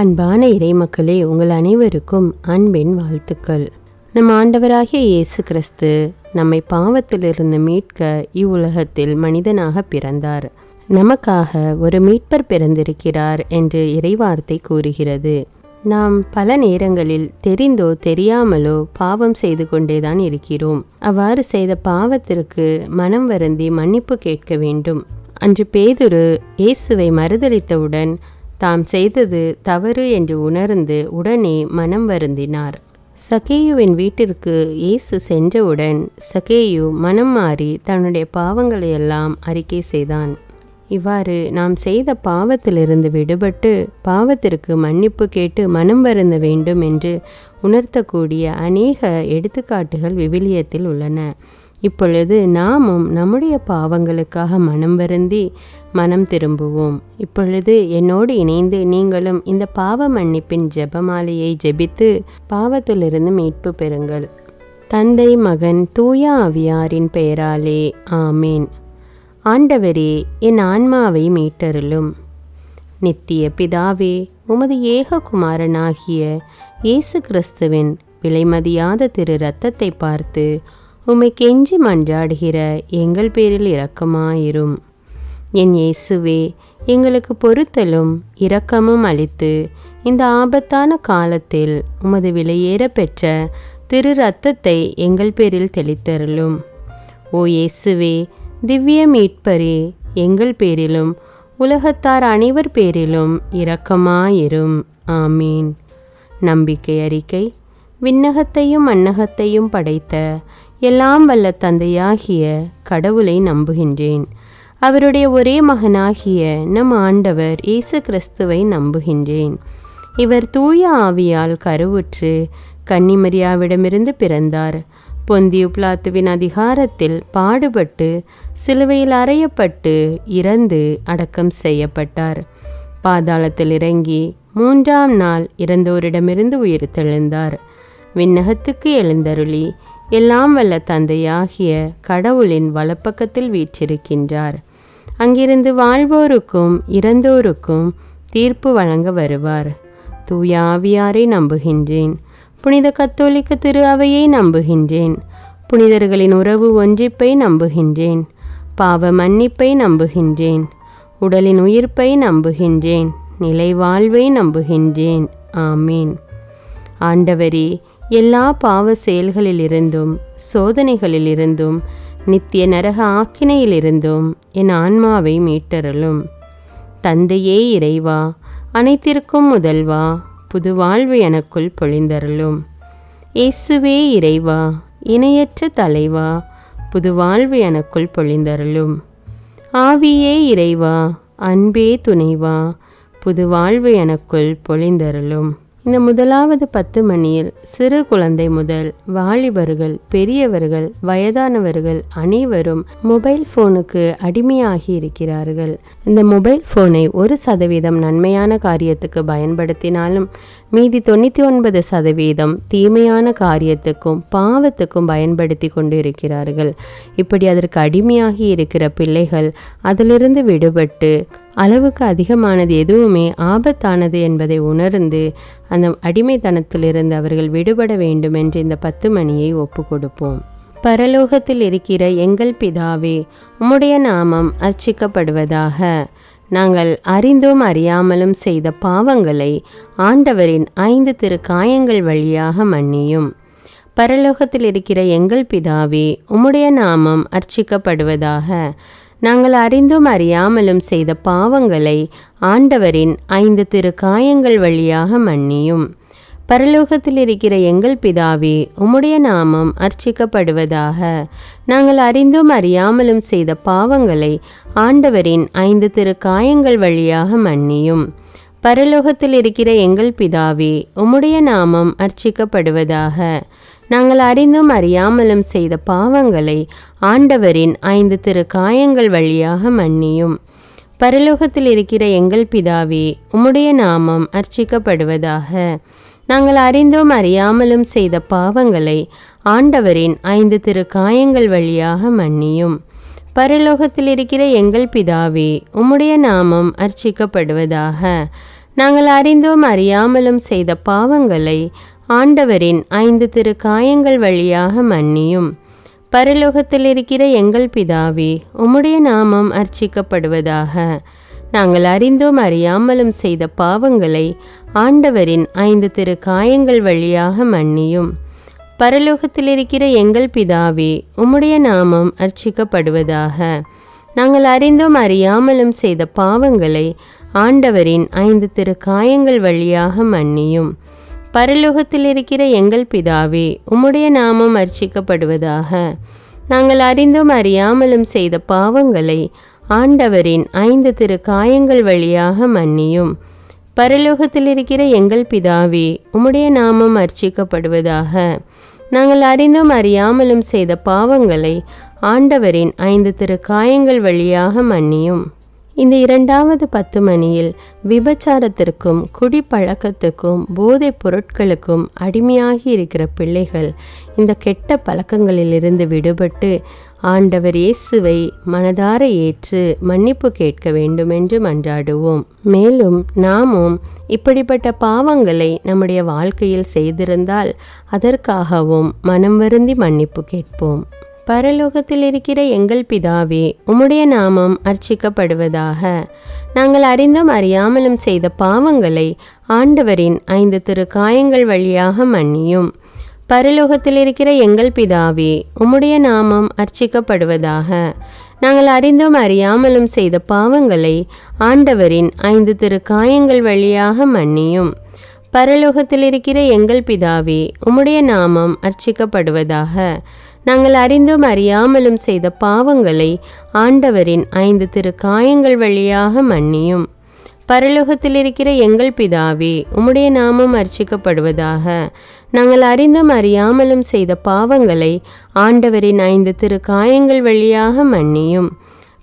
அன்பான இறைமக்களே, உங்கள் அனைவருக்கும் அன்பின் வாழ்த்துக்கள். நம் ஆண்டவராகிய இயேசு கிறிஸ்து நம்மை பாவத்திலிருந்து மீட்க இவ்வுலகத்தில் மனிதனாக பிறந்தார். நமக்காக ஒரு மீட்பர் பிறந்திருக்கிறார் என்று இறைவார்த்தை கூறுகிறது. நாம் பல நேரங்களில் தெரிந்தோ தெரியாமலோ பாவம் செய்து கொண்டேதான் இருக்கிறோம். அவ்வாறு செய்த பாவத்திற்கு மனம் வருந்தி மன்னிப்பு கேட்க வேண்டும். அன்று பேதுரு இயேசுவை மறுதலித்தவுடன் தாம் செய்தது தவறு என்று உணர்ந்து உடனே மனம் வருந்தினார். சகேயுவின் வீட்டிற்கு இயேசு சென்றவுடன் சகேயு மனம் மாறி தன்னுடைய பாவங்களையெல்லாம் அறிக்கை செய்தான். இவ்வாறு நாம் செய்த பாவத்திலிருந்து விடுபட்டு பாவத்திற்கு மன்னிப்பு கேட்டு மனம் வருந்த வேண்டும் என்று உணர்த்தக்கூடிய அநேக எடுத்துக்காட்டுகள் விவிலியத்தில் உள்ளன. இப்பொழுது நாமும் நம்முடைய பாவங்களுக்காக மனம் வருந்தி மனம் திரும்புவோம். இப்பொழுது என்னோடு இணைந்து நீங்களும் இந்த பாவ மன்னிப்பின் ஜெபமாலையை ஜெபித்து பாவத்திலிருந்து மீட்பு பெறுங்கள். தந்தை, மகன், தூய ஆவியாரின் பெயராலே ஆமேன். ஆண்டவரே, என் ஆன்மாவை மீட்டருளும். நித்திய பிதாவே, உமது ஏக குமாரனாகிய இயேசு கிறிஸ்துவின் விலைமதியாத திரு இரத்தத்தை பார்த்து உம்மை கெஞ்சி மன்றாடுகிற எங்கள் பேரில் இரக்கமாயிரும். என் இயேசுவே, எங்களுக்கு பொறுத்தலும் இரக்கமும் அளித்து இந்த ஆபத்தான காலத்தில் உமது விலையேற பெற்ற திரு இரத்தத்தை எங்கள் பேரில் தெளித்தருளும். ஓ இயேசுவே, திவ்ய மீட்பரே, எங்கள் பேரிலும் உலகத்தார் அனைவர் பேரிலும் இரக்கமாயிரும். ஆமீன். நம்பிக்கை அறிக்கை. விண்ணகத்தையும் மண்ணகத்தையும் படைத்த எல்லாம் வல்ல தந்தையாகிய கடவுளை நம்புகின்றேன். அவருடைய ஒரே மகனாகிய நம் ஆண்டவர் இயேசு கிறிஸ்துவை நம்புகின்றேன். இவர் தூய ஆவியால் கருவுற்று கன்னிமரியாவிடமிருந்து பிறந்தார். பொந்தியு பிலாத்துவின் அதிகாரத்தில் பாடுபட்டு சிலுவையில் அறையப்பட்டு இறந்து அடக்கம் செய்யப்பட்டார். பாதாளத்தில் இறங்கி 3ஆம் நாள் இறந்தோரிடமிருந்து உயிர்த்தெழுந்தார். விண்ணகத்துக்கு எழுந்தருளி எல்லாம் வல்ல தந்தையாகிய கடவுளின் வலப்பக்கத்தில் வீற்றிருக்கின்றார். அங்கிருந்து வாழ்வோருக்கும் இறந்தோருக்கும் தீர்ப்பு வழங்க வருவார். தூய ஆவியாரை நம்புகின்றேன். புனித கத்தோலிக்க திரு அவையை நம்புகின்றேன். புனிதர்களின் உறவு ஒன்றிப்பை நம்புகின்றேன். பாவ மன்னிப்பை நம்புகின்றேன். உடலின் உயிர்ப்பை நம்புகின்றேன். நிலை வாழ்வை நம்புகின்றேன். ஆமீன். ஆண்டவரே, எல்லா பாவ செயல்களிலிருந்தும் சோதனைகளிலிருந்தும் நித்திய நரக ஆக்கினையிலிருந்தும் என் ஆன்மாவை மீட்டருளும். தந்தையே இறைவா, அனைத்திற்கும் முதல்வா, புது வாழ்வு எனக்குள் பொழிந்தருளும். இயேசுவே இறைவா, இணையற்ற தலைவா, புது வாழ்வு எனக்குள் பொழிந்தருளும். ஆவியே இறைவா, அன்பே துணைவா, புது வாழ்வு எனக்குள் பொழிந்தருளும். இந்த முதலாவது 10 மணியில் சிறு குழந்தை முதல் வாலிபர்கள், பெரியவர்கள், வயதானவர்கள் அனைவரும் மொபைல் ஃபோனுக்கு அடிமையாகி இருக்கிறார்கள். இந்த மொபைல் ஃபோனை 1% நன்மையான காரியத்துக்கு பயன்படுத்தினாலும் மீதி 99% தீமையான காரியத்துக்கும் பாவத்துக்கும் பயன்படுத்தி கொண்டு இருக்கிறார்கள். இப்படி அதற்கு அடிமையாகி இருக்கிற பிள்ளைகள் அதிலிருந்து விடுபட்டு அளவுக்கு அதிகமானது எதுவுமே ஆபத்தானது என்பதை உணர்ந்து அந்த அடிமைத்தனத்திலிருந்து அவர்கள் விடுபட வேண்டும் என்று இந்த 10 மணியை ஒப்பு கொடுப்போம். பரலோகத்தில் இருக்கிற எங்கள் பிதாவே, உம்முடைய நாமம் அர்ச்சிக்கப்படுவதாக. நாங்கள் அறிந்தும் அறியாமலும் செய்த பாவங்களை ஆண்டவரின் 5 திருக்காயங்கள் வழியாக மன்னியும். பரலோகத்தில் இருக்கிற எங்கள் பிதாவே, உம்முடைய நாமம் அர்ச்சிக்கப்படுவதாக. நாங்கள் அறிந்தும் அறியாமலும் செய்த பாவங்களை ஆண்டவரின் 5 திருக்காயங்கள் வழியாக மன்னியும். பரலோகத்தில் இருக்கிற எங்கள் பிதாவே, உம்முடைய நாமம் அர்ச்சிக்கப்படுவதாக. நாங்கள் அறிந்தும் அறியாமலும் செய்த பாவங்களை ஆண்டவரின் 5 திருக்காயங்கள் வழியாக மன்னியும். பரலோகத்தில் இருக்கிற எங்கள் பிதாவே, உம்முடைய நாமம் அர்ச்சிக்கப்படுவதாக. நாங்கள் அறிந்தும் அறியாமலும் செய்த பாவங்களை ஆண்டவரின் 5 திருக்காயங்கள் வழியாக மன்னியும். பரலோகத்தில் இருக்கிற எங்கள் பிதாவே, உம்முடைய நாமம் அர்ச்சிக்கப்படுவதாக. நாங்கள் அறிந்தும் அறியாமலும் செய்த பாவங்களை ஆண்டவரின் 5 திருக்காயங்கள் வழியாக மன்னியும். பரலோகத்தில் இருக்கிற எங்கள் பிதாவே, உம்முடைய நாமம் அர்ச்சிக்கப்படுவதாக. நாங்கள் அறிந்தோம் அறியாமலும் செய்த பாவங்களை ஆண்டவரின் 5 திருக்காயங்கள் வழியாக மன்னியும். பரலோகத்தில் இருக்கிற எங்கள் பிதாவே, உம்முடைய நாமம் அர்ச்சிக்கப்படுவதாக. நாங்கள் அறிந்தோம் அறியாமலும் செய்த பாவங்களை ஆண்டவரின் 5 திருக்காயங்கள் வழியாக மன்னியும். பரலோகத்தில் இருக்கிற எங்கள் பிதாவே, உம்முடைய நாமம் அர்ச்சிக்கப்படுவதாக. நாங்கள் அறிந்தோம் அறியாமலும் செய்த பாவங்களை ஆண்டவரின் 5 திருக்காயங்கள் வழியாக மன்னியும். பரலோகத்தில் இருக்கிற எங்கள் பிதாவே, உம்முடைய நாமம் அர்ச்சிக்கப்படுவதாக. நாங்கள் அறிந்தோம் அறியாமலும் செய்த பாவங்களை ஆண்டவரின் 5 திருக்காயங்கள் வழியாக மன்னியும். பரலோகத்தில் இருக்கிற எங்கள் பிதாவே, உம்முடைய நாமம் அர்ச்சிக்கப்படுவதாக. நாங்கள் அறிந்தோம் அறியாமலும் செய்த பாவங்களை ஆண்டவரின் 5 திருக்காயங்கள் வழியாக மன்னியும். இந்த 2வது 10 மணியில் விபச்சாரத்திற்கும் குடிப்பழக்கத்துக்கும் போதைப் பொருட்களுக்கும் அடிமையாகி இருக்கிற பிள்ளைகள் இந்த கெட்ட பழக்கங்களிலிருந்து விடுபட்டு ஆண்டவர் இயேசுவை மனதார ஏற்று மன்னிப்பு கேட்க வேண்டும் என்று மன்றாடுவோம். மேலும் நாமும் இப்படிப்பட்ட பாவங்களை நம்முடைய வாழ்க்கையில் செய்திருந்தால் அதற்காகவும் மனம் வருந்தி மன்னிப்பு கேட்போம். பரலோகத்தில் இருக்கிற எங்கள் பிதாவே, உம்முடைய நாமம் அர்ச்சிக்கப்படுவதாக. நாங்கள் அறிந்தும் அறியாமலும் செய்த பாவங்களை ஆண்டவரின் 5 திருக்காயங்கள் வழியாக மன்னியும். பரலோகத்தில் இருக்கிற எங்கள் பிதாவே, உம்முடைய நாமம் அர்ச்சிக்கப்படுவதாக. நாங்கள் அறிந்தும் அறியாமலும் செய்த பாவங்களை ஆண்டவரின் 5 திருக்காயங்கள் வழியாக மன்னியும். பரலோகத்தில் இருக்கிற எங்கள் பிதாவே, உம்முடைய நாமம் அர்ச்சிக்கப்படுவதாக. நாங்கள் அறிந்தும் அறியாமலும் செய்த பாவங்களை ஆண்டவரின் 5 திருக்காயங்கள் வழியாக மன்னியும். பரலோகத்தில் இருக்கிற எங்கள் பிதாவே, உம்முடைய நாமம் அர்ச்சிக்கப்படுவதாக. நாங்கள் அறிந்தும் அறியாமலும் செய்த பாவங்களை ஆண்டவரின் 5 திருக்காயங்கள் வழியாக மன்னியும்.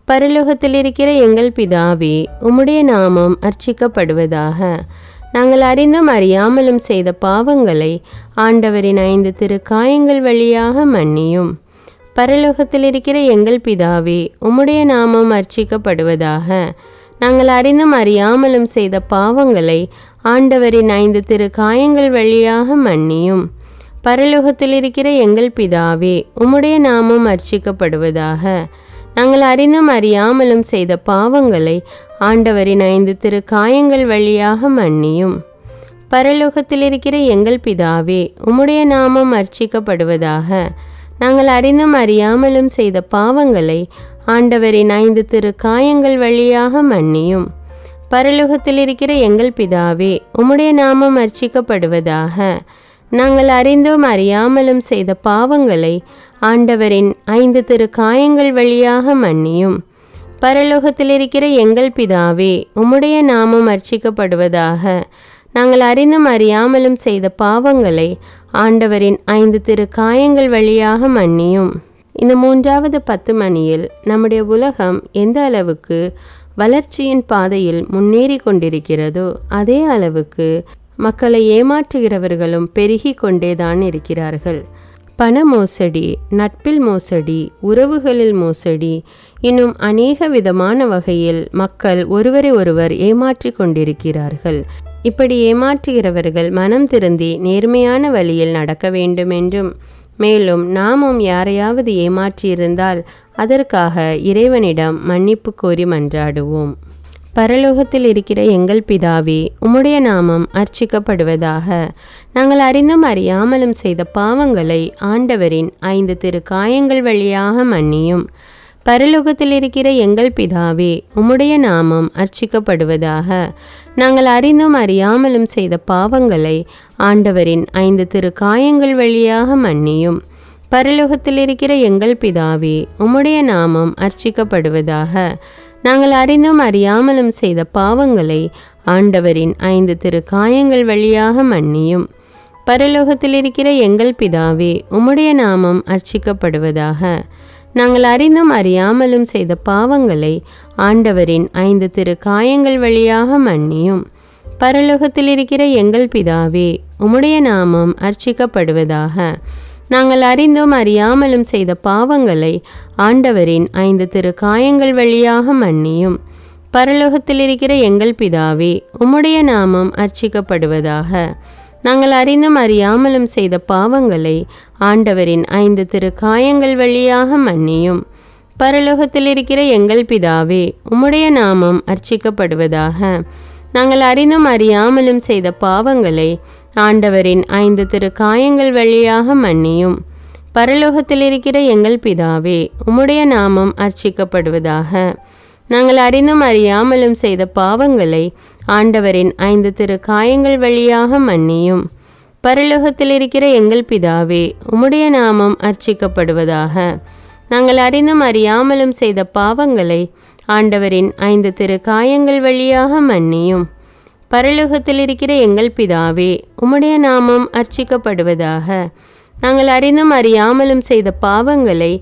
பரலோகத்தில் இருக்கிற எங்கள் பிதாவே, உம்முடைய நாமம் அர்ச்சிக்கப்படுவதாக. நாங்கள் அறிந்தும் அறியாமலும் செய்த பாவங்களை ஆண்டவரின் 5 திருக்காயங்கள் வழியாக மன்னியும். பரலோகத்தில் இருக்கிற எங்கள் பிதாவே, உம்முடைய நாமம் அர்ச்சிக்கப்படுவதாக. நாங்கள் அறிந்தும் அறியாமலும் செய்த பாவங்களை ஆண்டவரின் 5 திருக்காயங்கள் வழியாக மன்னியும். பரலோகத்தில் இருக்கிற எங்கள் பிதாவே, உம்முடைய நாமம் அர்ச்சிக்கப்படுவதாக. நாங்கள் அறிந்தும் அறியாமலும் செய்த பாவங்களை ஆண்டவரின் 5 திருக்காயங்கள் வழியாக மன்னியும். பரலோகத்தில் இருக்கிற எங்கள் பிதாவே, உம்முடைய நாமம் அர்ச்சிக்கப்படுவதாக. நாங்கள் அறிந்தும் அறியாமலும் செய்த பாவங்களை ஆண்டவரின் 5 திருக்காயங்கள் வழியாக மன்னியும். பரலோகத்தில் இருக்கிற எங்கள் பிதாவே, உம்முடைய நாமம் அர்ச்சிக்கப்படுவதாக. நாங்கள் அறிந்தும் அறியாமலும் செய்த பாவங்களை ஆண்டவரின் 5 திருக்காயங்கள் வழியாக மன்னியும். பரலோகத்தில் இருக்கிற எங்கள் பிதாவே, உம்முடைய நாமம் அர்ச்சிக்கப்படுவதாக. நாங்கள் அறிந்தும் அறியாமலும் செய்த பாவங்களை ஆண்டவரின் 5 திருக்காயங்கள் வழியாக மன்னியும். இந்த 3வது 10 மணியில் நம்முடைய உலகம் எந்த அளவுக்கு வளர்ச்சியின் பாதையில் முன்னேறி கொண்டிருக்கிறதோ அதே அளவுக்கு மக்களை ஏமாற்றுகிறவர்களும் பெருகி கொண்டேதான் இருக்கிறார்கள். பண மோசடி, நட்பில் மோசடி, உறவுகளில் மோசடி, இன்னும் அநேக விதமான வகையில் மக்கள் ஒருவரை ஒருவர் ஏமாற்றி கொண்டிருக்கிறார்கள். இப்படி ஏமாற்றுகிறவர்கள் மனம் திருந்தி நேர்மையான வழியில் நடக்க வேண்டும் என்றும், மேலும் நாமும் யாரையாவது ஏமாற்றியிருந்தால் அதற்காக இறைவனிடம் மன்னிப்பு கோரி மன்றாடுவோம். பரலோகத்தில் இருக்கிற எங்கள் பிதாவே, உம்முடைய நாமம் அர்ச்சிக்கப்படுவதாக. நாங்கள் அறிந்தும் அறியாமலும் செய்த பாவங்களை ஆண்டவரின் 5 திருக்காயங்கள் வழியாக மன்னியும். பரலோகத்தில் இருக்கிற எங்கள் பிதாவே, உம்முடைய நாமம் அர்ச்சிக்கப்படுவதாக. நாங்கள் அறிந்தும் அறியாமலும் செய்த பாவங்களை ஆண்டவரின் 5 திருக்காயங்கள் வழியாக மன்னியும். பரலோகத்தில் இருக்கிற எங்கள் பிதாவே, உம்முடைய நாமம் அர்ச்சிக்கப்படுவதாக. நாங்கள் அறிந்தும் அறியாமலும் செய்த பாவங்களை ஆண்டவரின் 5 திருக்காயங்கள் வழியாக மன்னியும். பரலோகத்தில் இருக்கிற எங்கள் பிதாவே, உம்முடைய நாமம் அர்ச்சிக்கப்படுவதாக. நாங்கள் அறிந்தும் அறியாமலும் செய்த பாவங்களை ஆண்டவரின் 5 திருக்காயங்கள் வழியாக மன்னியும். பரலோகத்தில் இருக்கிற எங்கள் பிதாவே, உம்முடைய நாமம் அர்ச்சிக்கப்படுவதாக. நாங்கள் அறிந்தும் அறியாமலும் செய்த பாவங்களை ஆண்டவரின் 5 திருக்காயங்கள் வழியாக மன்னியும். பரலோகத்தில் இருக்கிற எங்கள் பிதாவே, உம்முடைய நாமம் அர்ச்சிக்கப்படுவதாக. நாங்கள் அறிந்தும் அறியாமலும் செய்த பாவங்களை ஆண்டவரின் 5 திருக்காயங்கள் வழியாக மன்னியும். பரலோகத்தில் இருக்கிற எங்கள் பிதாவே, உம்முடைய நாமம் அர்ச்சிக்கப்படுவதாக. நாங்கள் அறிந்தும் அறியாமலும் செய்த பாவங்களை ஆண்டவரின் 5 திருக்காயங்கள் வழியாக மன்னியும். பரலோகத்தில் இருக்கிற எங்கள் பிதாவே, உம்முடைய நாமம் அர்ச்சிக்கப்படுவதாக. நாங்கள் அறிந்தும் அறியாமலும் செய்த பாவங்களை ஆண்டவரின் 5 திருக்காயங்கள் வழியாக மன்னியும். பரலோகத்தில் இருக்கிற எங்கள் பிதாவே, உம்முடைய நாமம் அர்ச்சிக்கப்படுவதாக. நாங்கள் அறிந்தும் அறியாமலும் செய்த பாவங்களை ஆண்டவரின் 5 திருக்காயங்கள் வழியாக மன்னியும். பரலோகத்தில் இருக்கிற எங்கள் பிதாவே, உம்முடைய நாமம் அர்ச்சிக்கப்படுவதாக. நாங்கள் அறிந்தும் அறியாமலும் செய்த பாவங்களை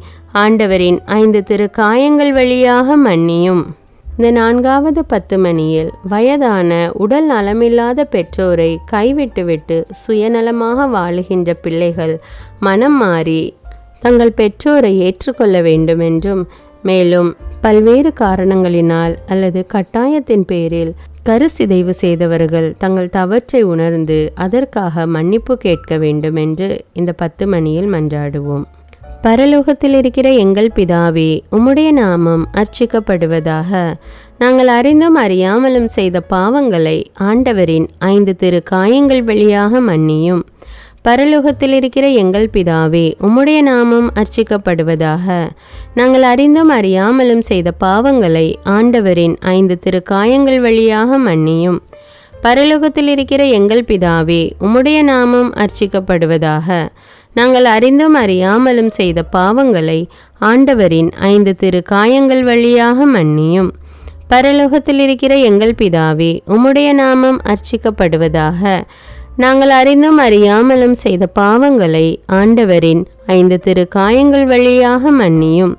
ஆண்டவரின் 5 திருக்காயங்கள் வழியாக மன்னியும். இந்த 4வது 10 மணியில் வயதான உடல் நலமில்லாத பெற்றோரை கைவிட்டுவிட்டு சுயநலமாக வாழுகின்ற பிள்ளைகள் மனம் மாறி தங்கள் பெற்றோரை ஏற்றுக்கொள்ள வேண்டுமென்றும், மேலும் பல்வேறு காரணங்களினால் அல்லது கட்டாயத்தின் பேரில் கருசிதைவு செய்தவர்கள் தங்கள் தவற்றை உணர்ந்து அதற்காக மன்னிப்பு கேட்க வேண்டுமென்று இந்த 10 மணியில் மன்றாடுவோம். பரலோகத்தில் இருக்கிற எங்கள் பிதாவே, உம்முடைய நாமம் அர்ச்சிக்கப்படுவதாக. நாங்கள் அறிந்தும் அறியாமலும் செய்த பாவங்களை ஆண்டவரின் 5 திருக்காயங்கள் வழியாக மன்னியும். பரலோகத்தில் இருக்கிற எங்கள் பிதாவே, உம்முடைய நாமம் அர்ச்சிக்கப்படுவதாக. நாங்கள் அறிந்தும் அறியாமலும் செய்த பாவங்களை ஆண்டவரின் 5 திருக்காயங்கள் வழியாக மன்னியும். பரலோகத்தில் இருக்கிற எங்கள் பிதாவே, உம்முடைய நாமம் அர்ச்சிக்கப்படுவதாக. நாங்கள் அறிந்தும் அறியாமலும் செய்த பாவங்களை ஆண்டவரின் 5 திருக்காயங்கள் வழியாக மன்னியும். பரலோகத்தில் இருக்கிற எங்கள் பிதாவே, உம்முடைய நாமம் அர்ச்சிக்கப்படுவதாக. நாங்கள் அறிந்தும் அறியாமலும் செய்த பாவங்களை ஆண்டவரின் 5 திருக்காயங்கள் வழியாக மன்னியும்.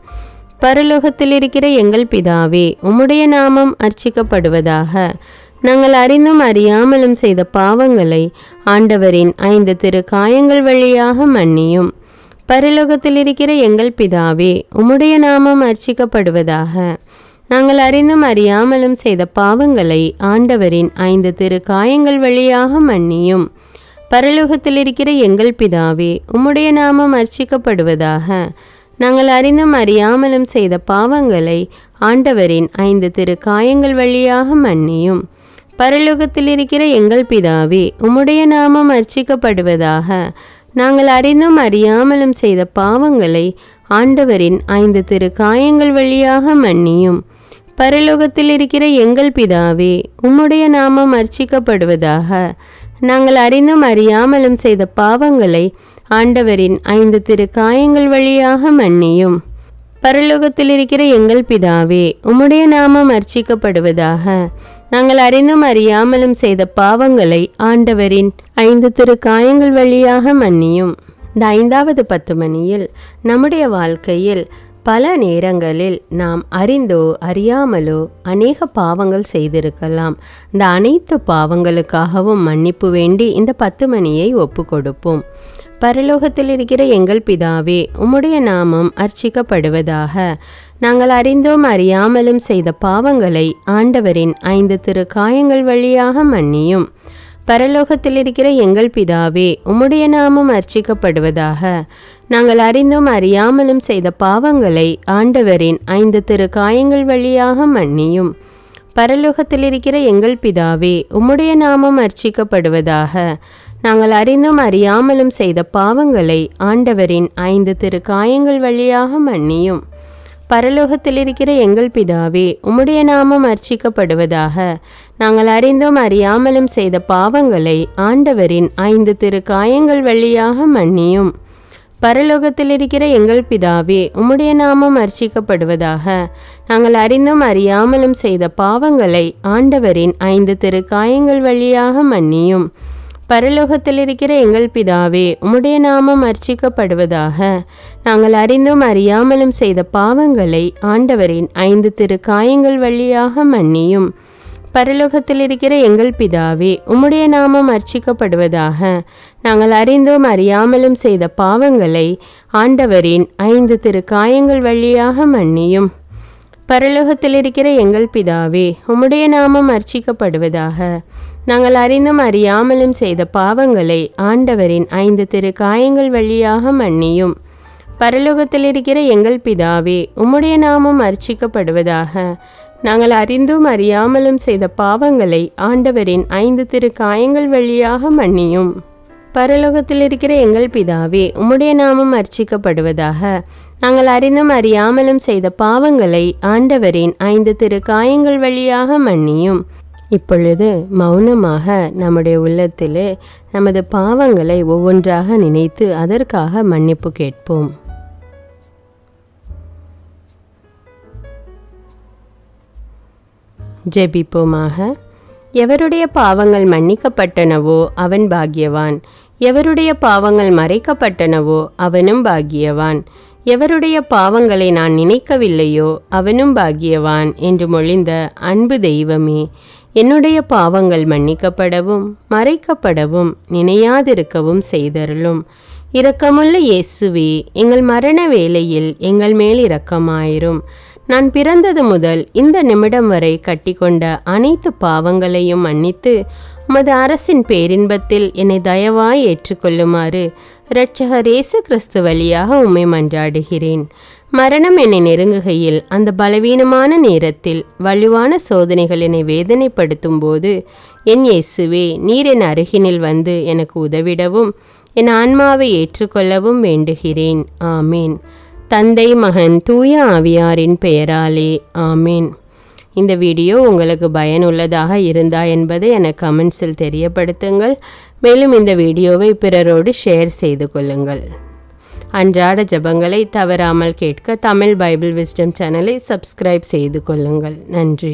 பரலோகத்தில் இருக்கிற எங்கள் பிதாவே, உம்முடைய நாமம் அர்ச்சிக்கப்படுவதாக. நாங்கள் அறிந்தும் அறியாமலும் செய்த பாவங்களை ஆண்டவரின் 5 திருக்காயங்கள் வழியாக மன்னியும். பரலோகத்தில் இருக்கிற எங்கள் பிதாவே, உம்முடைய நாமம் அர்ச்சிக்கப்படுவதாக. நாங்கள் அறிந்தும் அறியாமலும் செய்த பாவங்களை ஆண்டவரின் 5 திருக்காயங்கள் வழியாக மன்னியும். பரலோகத்தில் இருக்கிற எங்கள் பிதாவே, உம்முடைய நாமம் அர்ச்சிக்கப்படுவதாக. நாங்கள் அறிந்தும் அறியாமலும் செய்த பாவங்களை ஆண்டவரின் 5 திருக்காயங்கள் வழியாக மன்னியும். பரலோகத்தில் இருக்கிற எங்கள் பிதாவே, உம்முடைய நாமம் அர்ச்சிக்கப்படுவதாக. நாங்கள் அறிந்தும் அறியாமலும் செய்த பாவங்களை ஆண்டவரின் 5 திருக்காயங்கள் வழியாக மன்னியும். பரலோகத்தில் இருக்கிற எங்கள் பிதாவே, உம்முடைய நாமம் அர்ச்சிக்கப்படுவதாக. நாங்கள் அறிந்தும் அறியாமலும் செய்த பாவங்களை ஆண்டவரின் 5 திருக்காயங்கள் வழியாக மன்னியும். பரலோகத்தில் இருக்கிற எங்கள் பிதாவே, உம்முடைய நாமம் அர்ச்சிக்கப்படுவதாக. நாங்கள் அறிந்தும் அறியாமலும் செய்த பாவங்களை ஆண்டவரின் 5 திருக்காயங்கள் வழியாக மன்னியும். இந்த 5வது 10 மணியில் நம்முடைய வாழ்க்கையில் பல நேரங்களில் நாம் அறிந்தோ அறியாமலோ அநேக பாவங்கள் செய்திருக்கலாம். இந்த அனைத்து பாவங்களுக்காகவும் மன்னிப்பு வேண்டி இந்த 10 மணியை ஒப்பு கொடுப்போம். பரலோகத்தில் இருக்கிற எங்கள் பிதாவே, உம்முடைய நாமம் அர்ச்சிக்கப்படுவதாக. நாங்கள் அறிந்தோம் அறியாமலும் செய்த பாவங்களை ஆண்டவரின் 5 திருக்காயங்கள் வழியாக மன்னியும். பரலோகத்தில் இருக்கிற எங்கள் பிதாவே, உம்முடைய நாமம் அர்ச்சிக்கப்படுவதாக. நாங்கள் அறிந்தும் அறியாமலும் செய்த பாவங்களை ஆண்டவரின் 5 திருக்காயங்கள் வழியாக மன்னியும். பரலோகத்தில் இருக்கிற எங்கள் பிதாவே, உம்முடைய நாமம் அர்ச்சிக்கப்படுவதாக. நாங்கள் அறிந்தும் அறியாமலும் செய்த பாவங்களை ஆண்டவரின் 5 திருக்காயங்கள் வழியாக மன்னியும். பரலோகத்தில் இருக்கிற எங்கள் பிதாவே, உம்முடைய நாமம் அர்ச்சிக்கப்படுவதாக. நாங்கள் அறிந்தும் அறியாமலும் செய்த பாவங்களை ஆண்டவரின் 5 திருக்காயங்கள் வழியாக மன்னியும். பரலோகத்தில் இருக்கிற எங்கள் பிதாவே, உம்முடைய நாமம் அர்ச்சிக்கப்படுவதாக. நாங்கள் அறிந்தும் அறியாமலும் செய்த பாவங்களை ஆண்டவரின் 5 திருக்காயங்கள் வழியாக மன்னியும். பரலோகத்தில் இருக்கிற எங்கள் பிதாவே, உம்முடைய நாமம் அர்ச்சிக்கப்படுவதாக. நாங்கள் அறிந்தும் அறியாமலும் செய்த பாவங்களை ஆண்டவரின் 5 திருக்காயங்கள் வழியாக மன்னியும். பரலோகத்தில் இருக்கிற எங்கள் பிதாவே, உம்முடைய நாமம் அர்ச்சிக்கப்படுவதாக. நாங்கள் அறிந்தும் அறியாமலும் செய்த பாவங்களை ஆண்டவரின் 5 திருக்காயங்கள் வழியாக மன்னியும். பரலோகத்தில் இருக்கிற எங்கள் பிதாவே, உம்முடைய நாமம் அர்ச்சிக்கப்படுவதாக. நாங்கள் அறிந்தும் அறியாமலும் செய்த பாவங்களை ஆண்டவரின் 5 திரு காயங்கள் வழியாக மன்னியும். பரலோகத்தில் இருக்கிற எங்கள் பிதாவே, உம்முடைய நாமம் அர்ச்சிக்கப்படுவதாக. நாங்கள் அறிந்தும் அறியாமலும் செய்த பாவங்களை ஆண்டவரின் 5 திரு காயங்கள் வழியாக மன்னியும். பரலோகத்தில் இருக்கிற எங்கள் பிதாவே, உம்முடைய நாமம் அர்ச்சிக்கப்படுவதாக. நாங்கள் அறிந்தும் அறியாமலும் செய்த பாவங்களை ஆண்டவரின் 5 திரு காயங்கள் வழியாக மன்னியும். இப்பொழுது மௌனமாக நம்முடைய உள்ளத்திலே நமது பாவங்களை ஒவ்வொன்றாக நினைத்து அதற்காக மன்னிப்பு கேட்போம். ஜெபிப்போமாக. எவருடைய பாவங்கள் மன்னிக்கப்பட்டனவோ அவன் பாக்கியவான். எவருடைய பாவங்கள் மறைக்கப்பட்டனவோ அவனும் பாக்கியவான். எவருடைய பாவங்களை நான் நினைக்கவில்லையோ அவனும் பாக்கியவான் என்று மொழிந்த அன்பு தெய்வமே, என்னுடைய பாவங்கள் மன்னிக்கப்படவும் மறைக்கப்படவும் நினையாதிருக்கவும் செய்தருளும். இரக்கமுள்ள இயேசுவே, எங்கள் மரண வேளையில் எங்கள் மேல் இரக்கமாயிரும். நான் பிறந்தது முதல் இந்த நிமிடம் வரை கட்டிக்கொண்ட அனைத்து பாவங்களையும் மன்னித்து உமது அரசின் பேரின்பத்தில் என்னை தயவாய் ஏற்றுக்கொள்ளுமாறு இரட்சகர் இயேசு கிறிஸ்து வழியாக உம்மை மன்றாடுகிறேன். மரணம் என்னை நெருங்குகையில் அந்த பலவீனமான நேரத்தில் வலுவான சோதனைகள் என்னை வேதனைப்படுத்தும் போது என் இயேசுவே, நீர் என் அருகினில் வந்து எனக்கு உதவிடவும் என் ஆன்மாவை ஏற்றுக்கொள்ளவும் வேண்டுகிறேன். ஆமீன். தந்தை, மகன், தூய ஆவியாரின் பெயராலே ஆமீன். இந்த வீடியோ உங்களுக்கு பயனுள்ளதாக இருந்தா என்பதை எனக்கு கமெண்ட்ஸில் தெரியப்படுத்துங்கள். மேலும் இந்த வீடியோவை பிறரோடு ஷேர் செய்து கொள்ளுங்கள். அன்றாட ஜெபங்களை தவறாமல் கேட்க தமிழ் பைபிள் விஸ்டம் சேனலை சப்ஸ்கிரைப் செய்து கொள்ளுங்கள். நன்றி.